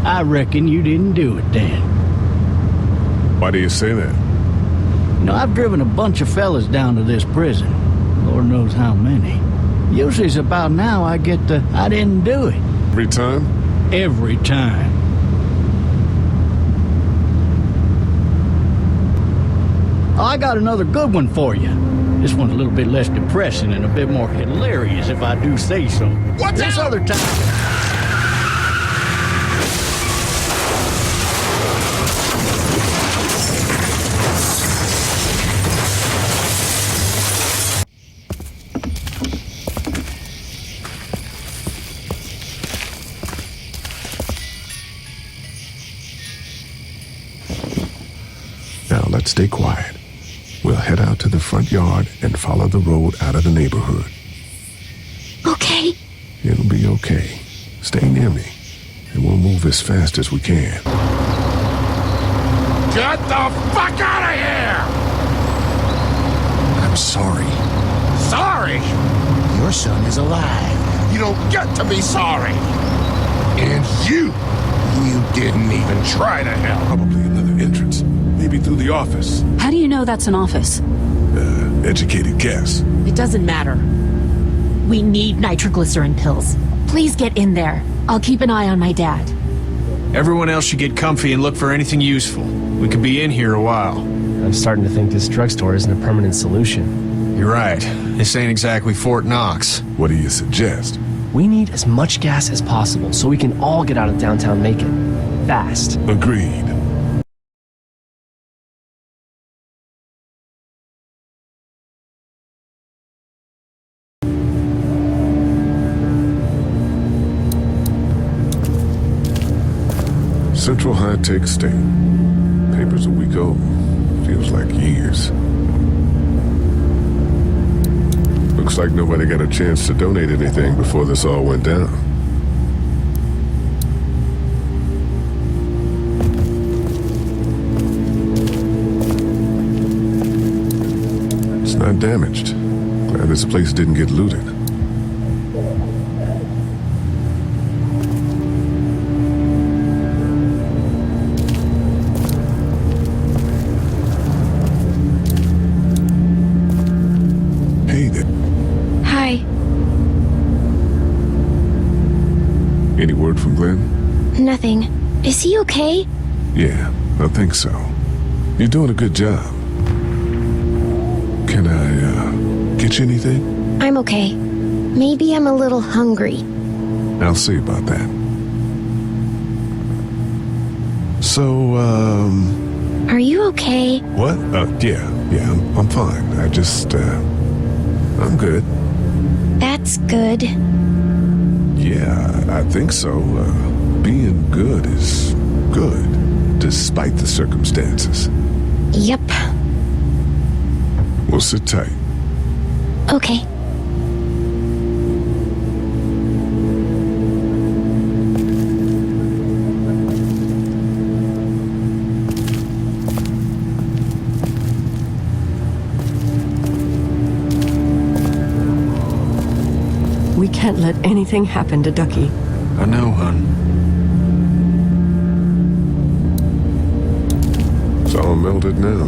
I reckon you didn't do it then. Why do you say that? You know, I've driven a bunch of fellas down to this prison. Lord knows how many. Usually it's about now I get the, I didn't do it. Every time? Every time. Oh, I got another good one for you. This one's a little bit less depressing and a bit more hilarious, if I do say so. Watch This out! other time... Now let's stay quiet. We'll head out to the front yard and follow the road out of the neighborhood. Okay. It'll be okay. Stay near me, and we'll move as fast as we can. Get the fuck out of here! I'm sorry. Sorry? Your son is alive. You don't get to be sorry. And you didn't even try to help. Probably another entrance. Maybe through the office. How do you know that's an office? Educated guess. It doesn't matter. We need nitroglycerin pills. Please get in there. I'll keep an eye on my dad. Everyone else should get comfy and look for anything useful. We could be in here a while. I'm starting to think this drugstore isn't a permanent solution. You're right. This ain't exactly Fort Knox. What do you suggest? We need as much gas as possible so we can all get out of downtown Macon. Fast. Agreed. Central High Tech State. Paper's a week old. Feels like years. Looks like nobody got a chance to donate anything before this all went down. It's not damaged. Glad this place didn't get looted. Any word from Glenn? Nothing. Is he okay? Yeah, I think so. You're doing a good job. Can I, get you anything? I'm okay. Maybe I'm a little hungry. I'll see about that. So, Are you okay? what? Yeah, I'm fine. I just, I'm good. That's good. Yeah, I think so. Being good is good, despite the circumstances. Yep. We'll sit tight. Okay. We can't let anything happen to Ducky. I know, hun. It's all melted now.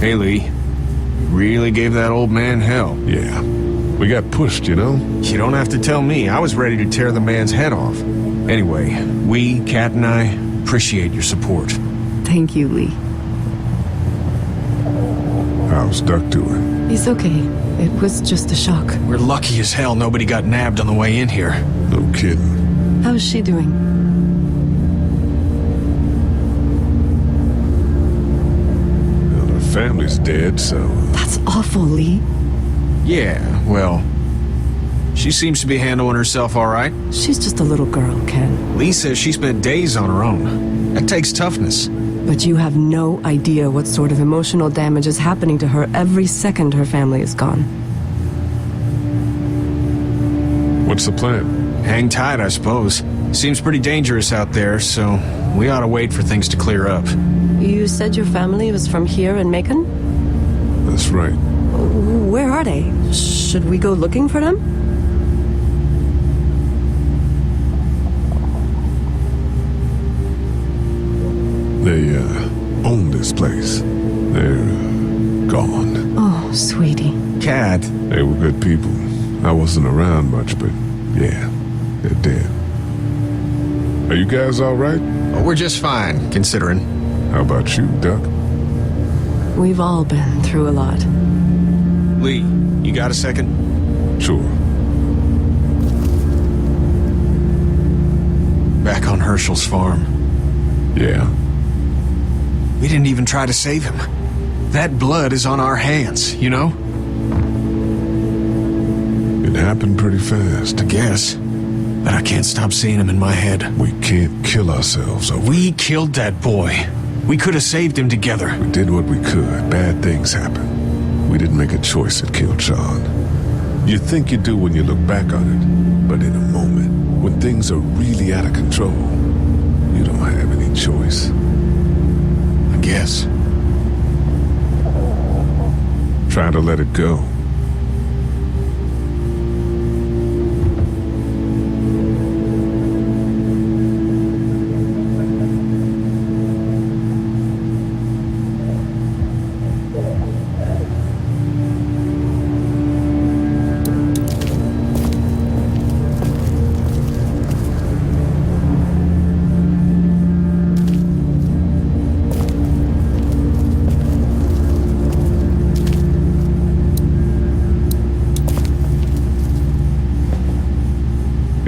Hey, Lee. You really gave that old man hell. Yeah. We got pushed, you know? You don't have to tell me. I was ready to tear the man's head off. Anyway, we, Kat and I, appreciate your support. Thank you, Lee. How's Duck doing? He's okay. It was just a shock. We're lucky as hell nobody got nabbed on the way in here. No kidding. How's she doing? Well, her family's dead, so... That's awful, Lee. Yeah, well, she seems to be handling herself all right. She's just a little girl, Ken. Lee says she spent days on her own. That takes toughness. But you have no idea what sort of emotional damage is happening to her every second her family is gone. What's the plan? Hang tight, I suppose. Seems pretty dangerous out there, so we ought to wait for things to clear up. You said your family was from here in Macon? That's right. Where are they? Should we go looking for them? They, own this place. They're, gone. Oh, sweetie. Cat, They were good people. I wasn't around much, but yeah, they're dead. Are you guys all right? we're just fine, considering. How about you, Duck? We've all been through a lot. Lee, you got a second? Sure. Back on Herschel's farm. Yeah. We didn't even try to save him. That blood is on our hands, you know? It happened pretty fast. I guess. But I can't stop seeing him in my head. We can't kill ourselves over We killed that boy. We could have saved him together. We did what we could. Bad things happen. We didn't make a choice that killed Sean. You think you do when you look back on it, but in a moment, when things are really out of control, you don't have any choice. I guess. Try to let it go.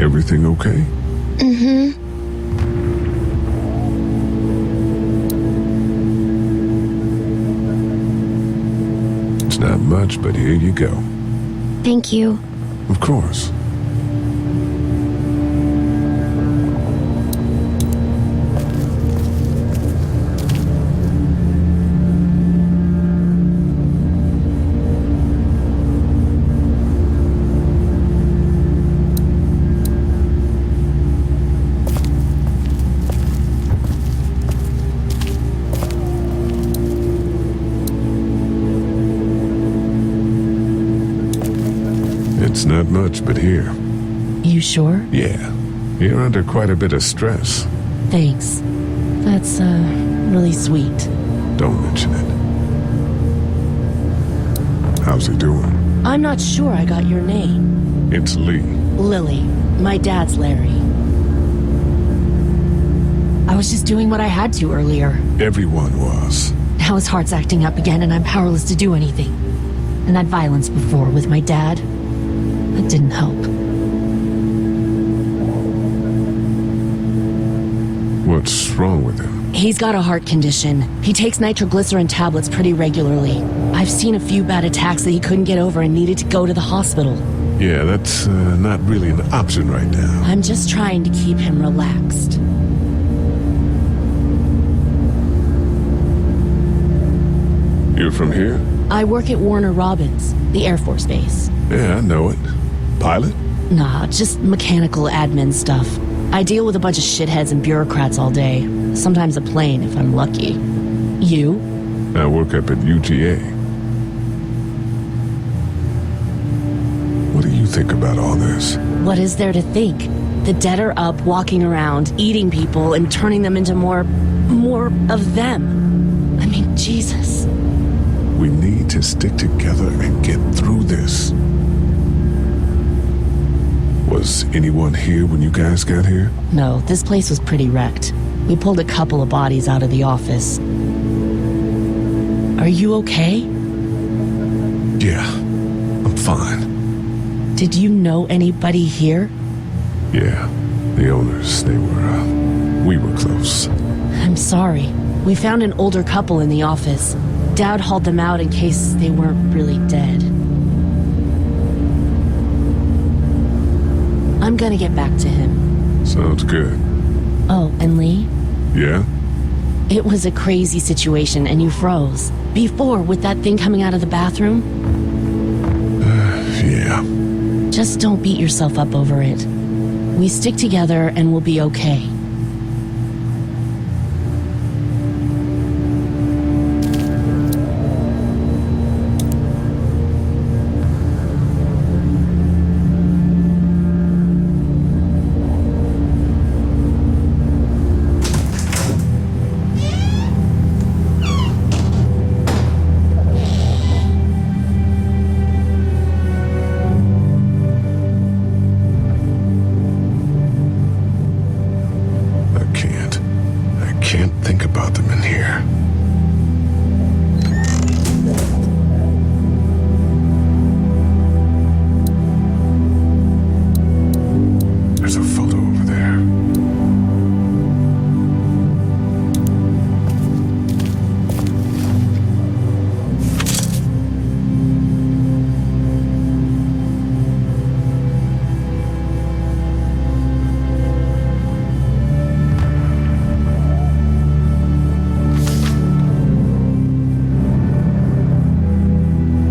Everything okay? It's not much, but here you go. Thank you. Of course. It's not much, but here. You sure? Yeah. You're under quite a bit of stress. Thanks. That's, really sweet. Don't mention it. How's he doing? I'm not sure I got your name. It's Lee. Lily. My dad's Larry. I was just doing what I had to earlier. Everyone was. Now his heart's acting up again and I'm powerless to do anything. And that violence before with my dad, that didn't help. What's wrong with him? He's got a heart condition. He takes nitroglycerin tablets pretty regularly. I've seen a few bad attacks that he couldn't get over and needed to go to the hospital. Yeah, that's not really an option right now. I'm just trying to keep him relaxed. You're from here? I work at Warner Robins, the Air Force Base. Yeah, I know it. Pilot? Nah, just mechanical admin stuff. I deal with a bunch of shitheads and bureaucrats all day. Sometimes a plane, if I'm lucky. You? I work up at UGA. What do you think about all this? What is there to think? The dead are up, walking around, eating people, and turning them into more of them. I mean, Jesus. We need to stick together and get through this. Was anyone here when you guys got here? No, this place was pretty wrecked. We pulled a couple of bodies out of the office. Are you okay? Yeah, I'm fine. Did you know anybody here? Yeah, the owners, we were close. I'm sorry. We found an older couple in the office. Dad hauled them out in case they weren't really dead. I'm gonna get back to him. Sounds good. Oh, and Lee? Yeah? It was a crazy situation and you froze. Before, with that thing coming out of the bathroom. Yeah. Just don't beat yourself up over it. We stick together and we'll be okay. can't think about them in here. There's a photo over there.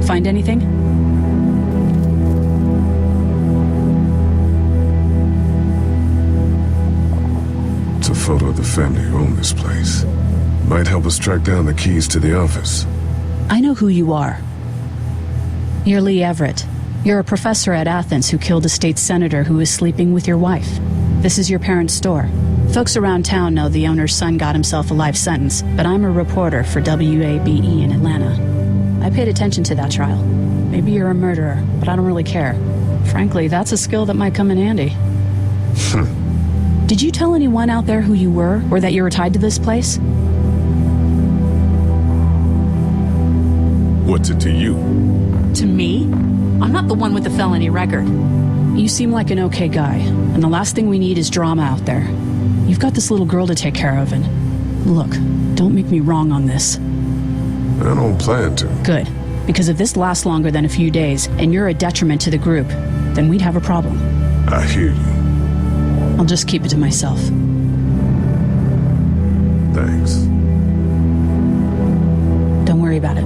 Find anything? It's a photo of the family who own this place. Might help us track down the keys to the office. I know who you are. You're Lee Everett. You're a professor at Athens who killed a state senator who was sleeping with your wife. This is your parents' store. Folks around town know the owner's son got himself a life sentence, but I'm a reporter for WABE in Atlanta. I paid attention to that trial. Maybe you're a murderer, but I don't really care. Frankly, that's a skill that might come in handy. Did you tell anyone out there who you were, or that you were tied to this place? What's it to you? To me? I'm not the one with the felony record. You seem like an okay guy, and the last thing we need is drama out there. You've got this little girl to take care of, and look, don't make me wrong on this. I don't plan to. Good, because if this lasts longer than a few days, and you're a detriment to the group, then we'd have a problem. I hear you. I'll just keep it to myself. Thanks. Don't worry about it.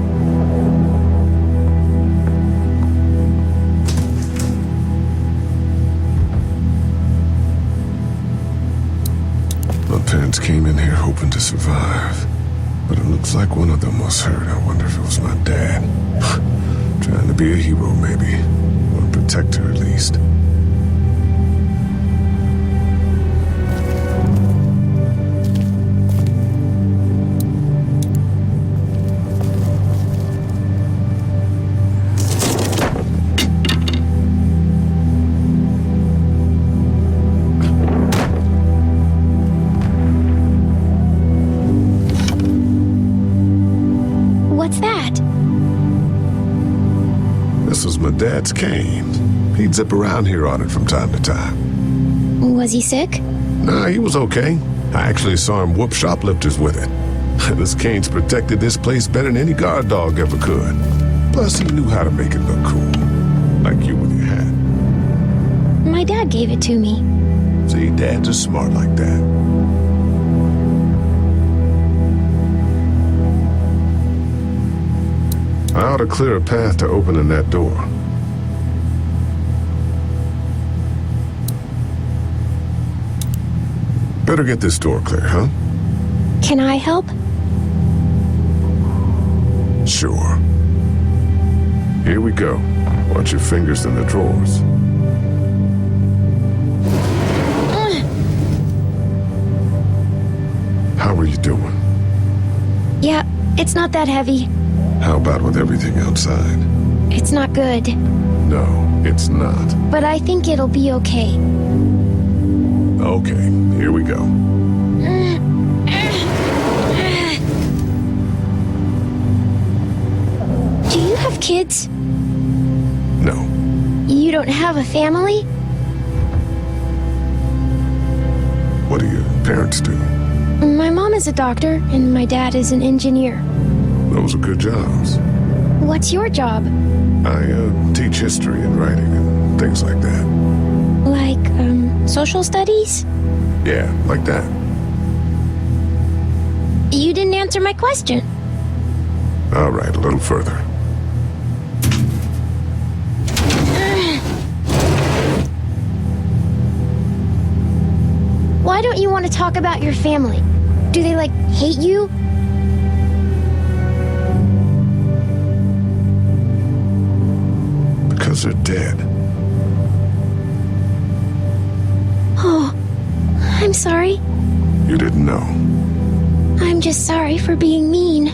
My parents came in here hoping to survive. But it looks like one of them was hurt. I wonder if it was my dad. Trying to be a hero, maybe. Or a protector, at least. Dad's cane. He'd zip around here on it from time to time. Was he sick? Nah, he was okay. I actually saw him whoop shoplifters with it. This cane's protected this place better than any guard dog ever could. Plus, he knew how to make it look cool. Like you with your hat. My dad gave it to me. See, dads are smart like that. I ought to clear a path to opening that door. Better get this door clear, huh? Can I help? Sure. Here we go. Watch your fingers in the drawers. How are you doing? Yeah, it's not that heavy. How about with everything outside? It's not good. No, it's not. But I think it'll be okay. Okay, here we go. Do you have kids? No. You don't have a family? What do your parents do? My mom is a doctor, and my dad is an engineer. Those are good jobs. What's your job? I teach history and writing and things like that. Like, social studies? Yeah, like that. You didn't answer my question. All right, a little further. Why don't you want to talk about your family? Do they, like, hate you? Because they're dead. Oh, I'm sorry. You didn't know. I'm just sorry for being mean.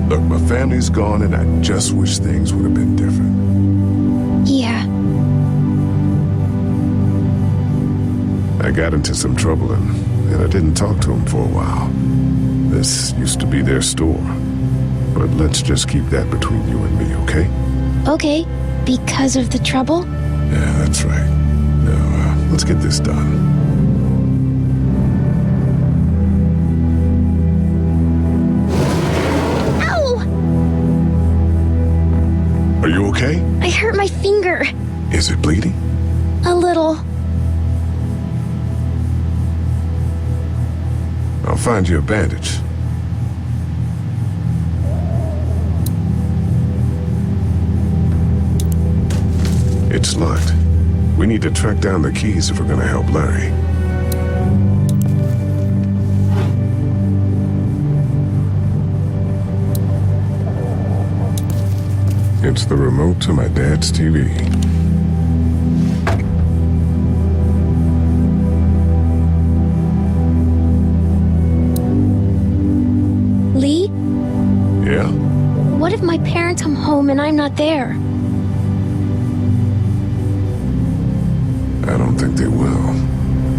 Look, my family's gone and I just wish things would have been different. Yeah. I got into some trouble and and I didn't talk to him for a while. This used to be their store. But let's just keep that between you and me, okay? Okay, because of the trouble? Yeah, that's right. Now, let's get this done. Ow! Are you okay? I hurt my finger. Is it bleeding? A little. I'll find you a bandage. It's locked. We need to track down the keys if we're gonna help Larry. It's the remote to my dad's TV. Lee? Yeah? What if my parents come home and I'm not there? I don't think they will.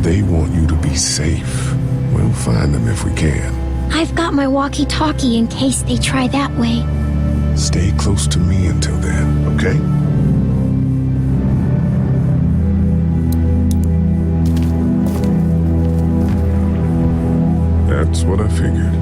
They want you to be safe. We'll find them if we can. I've got my walkie-talkie in case they try that way. Stay close to me until then, okay? That's what I figured.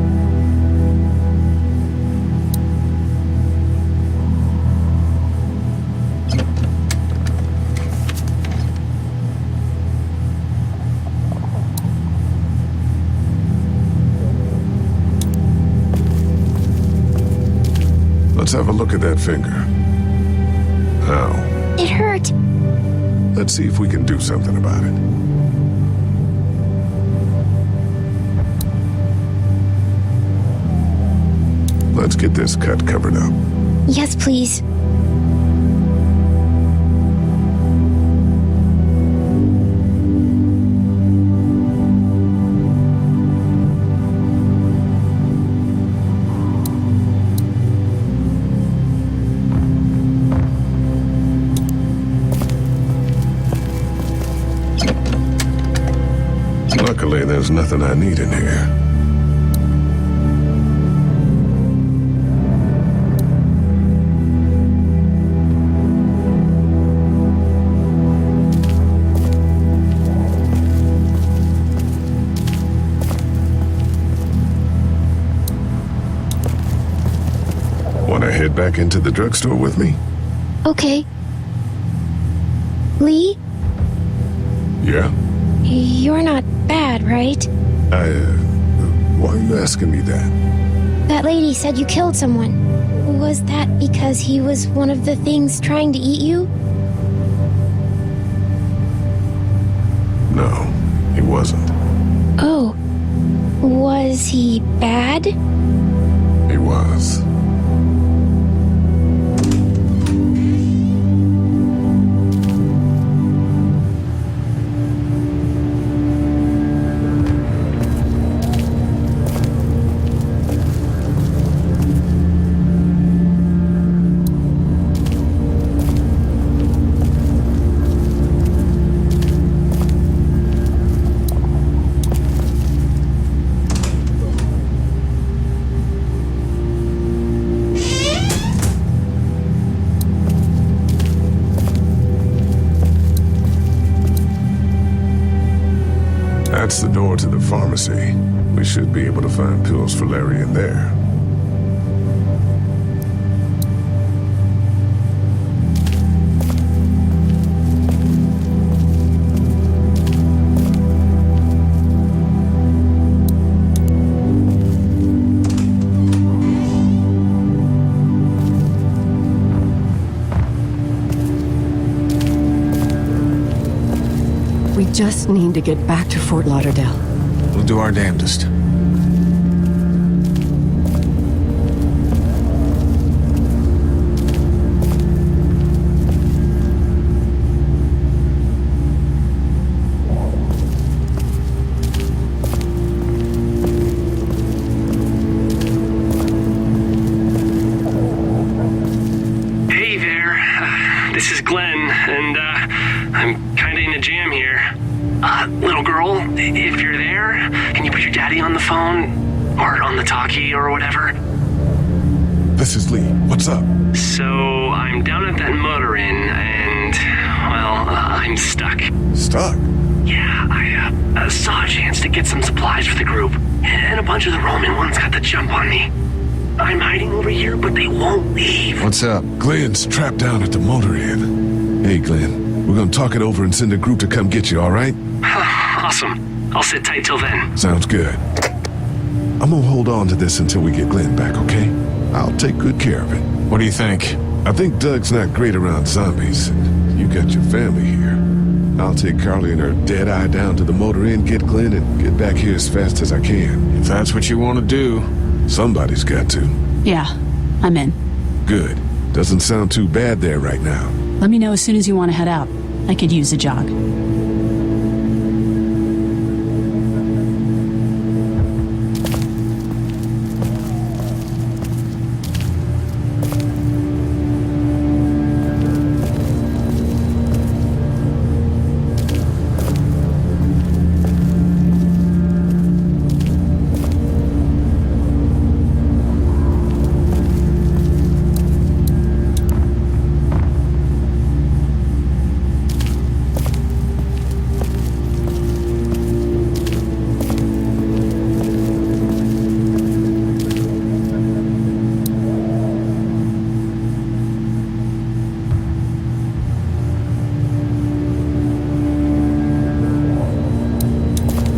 Let's have a look at that finger. Ow. It hurt. Let's see if we can do something about it. Let's get this cut covered up. Yes, please. Luckily, there's nothing I need in here. Want to head back into the drugstore with me? Okay. Lee? Yeah? You're not bad, right? Why are you asking me that? That lady said you killed someone. Was that because he was one of the things trying to eat you? No, he wasn't. Oh. Was he bad? He was. That's the door to the pharmacy. We should be able to find pills for Larry in there. We just need to get back to Fort Lauderdale. We'll do our damnedest. Hey there. This is Glenn, and I'm kinda in a jam here. Little girl, if you're there, phone or on the talkie or whatever? This is Lee. What's up? So I'm down at that motor inn and, well, I'm stuck. Stuck? Yeah, I saw a chance to get some supplies for the group, and a bunch of the Roman ones got the jump on me. I'm hiding over here, but they won't leave. What's up? Glenn's trapped down at the motor inn. Hey, Glenn, we're gonna talk it over and send a group to come get you, all right? Awesome. I'll sit tight till then. Sounds good. I'm gonna hold on to this until we get Glenn back, okay? I'll take good care of it. What do you think? I think Doug's not great around zombies, and you got your family here. I'll take Carly and her dead eye down to the motor inn, get Glenn, and get back here as fast as I can. If that's what you want to do. Somebody's got to. Yeah, I'm in. Good. Doesn't sound too bad there right now. Let me know as soon as you want to head out. I could use a jog.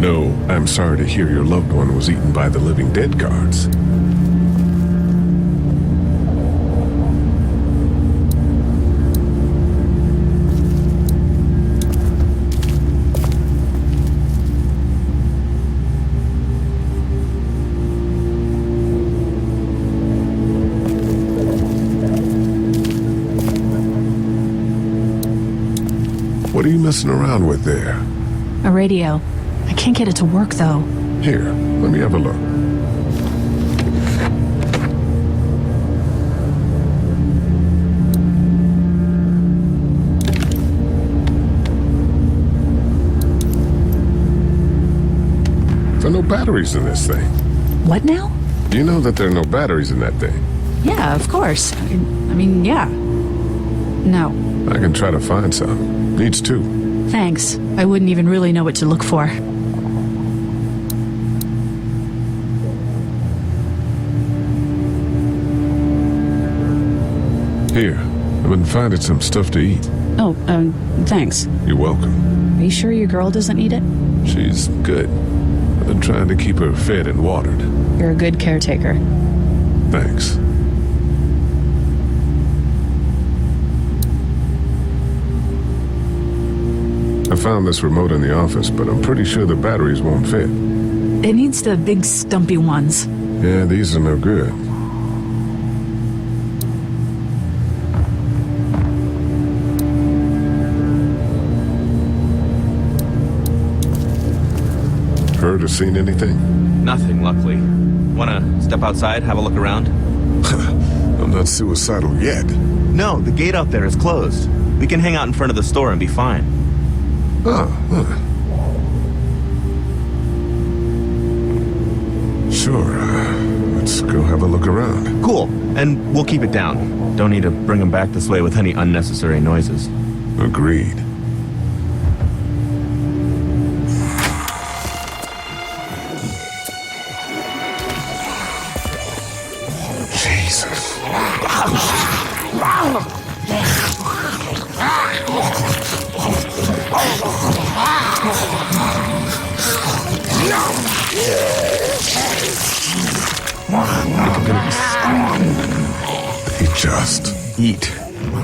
No, I'm sorry to hear your loved one was eaten by the living dead guards. What are you messing around with there? A radio. I can't get it to work, though. Here, let me have a look. There are no batteries in this thing. What now? You know that there are no batteries in that thing. Yeah, of course. I mean, yeah. No. I can try to find some. Needs two. Thanks. I wouldn't even really know what to look for. Here, I've been finding some stuff to eat. Oh, thanks. You're welcome. Are you sure your girl doesn't need it? She's good. I've been trying to keep her fed and watered. You're a good caretaker. Thanks. I found this remote in the office, but I'm pretty sure the batteries won't fit. It needs the big stumpy ones. Yeah, these are no good. Heard or seen anything? Nothing, luckily. Wanna step outside, have a look around? I'm not suicidal yet. No, the gate out there is closed. We can hang out in front of the store and be fine. Sure. Let's go have a look around. Cool, and we'll keep it down. Don't need to bring them back this way with any unnecessary noises. Agreed. Jesus. They just eat.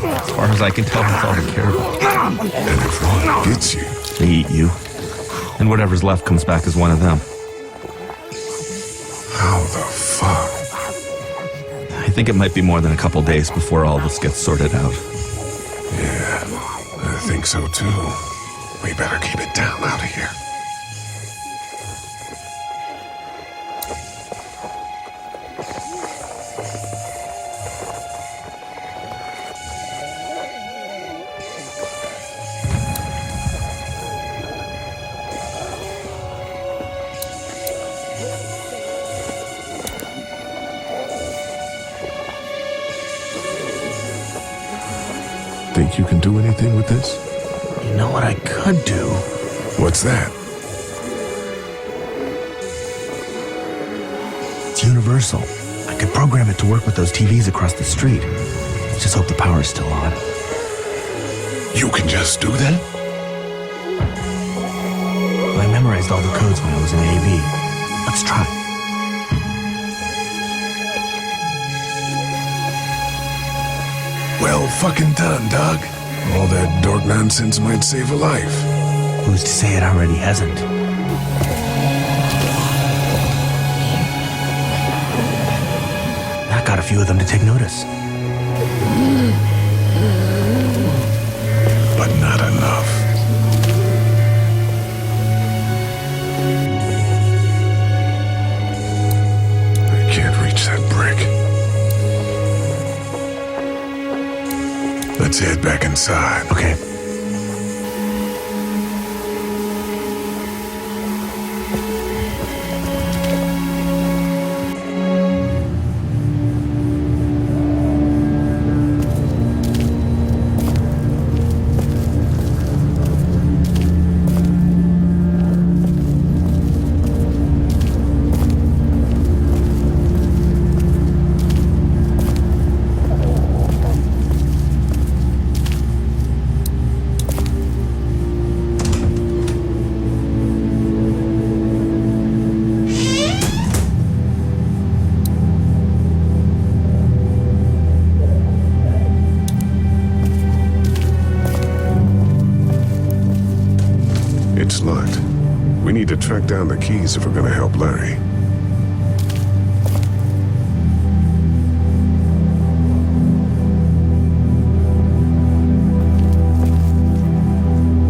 As far as I can tell, that's all they care about. And if one gets you, they eat you. And whatever's left comes back as one of them. How the fuck? I think it might be more than a couple days before all this gets sorted out. Yeah, I think so too. We better keep it down out of here. Think you can do anything with this? You know what I could do? What's that? It's universal. I could program it to work with those TVs across the street. Just hope the power's still on. You can just do that? I memorized all the codes when I was in AV. Let's try. Well fucking done, Doug. All that dork nonsense might save a life. Who's to say it already hasn't? That got a few of them to take notice. But not enough. I can't reach that brick. Let's head back inside. Okay. It's locked. We need to track down the keys if we're gonna help Larry.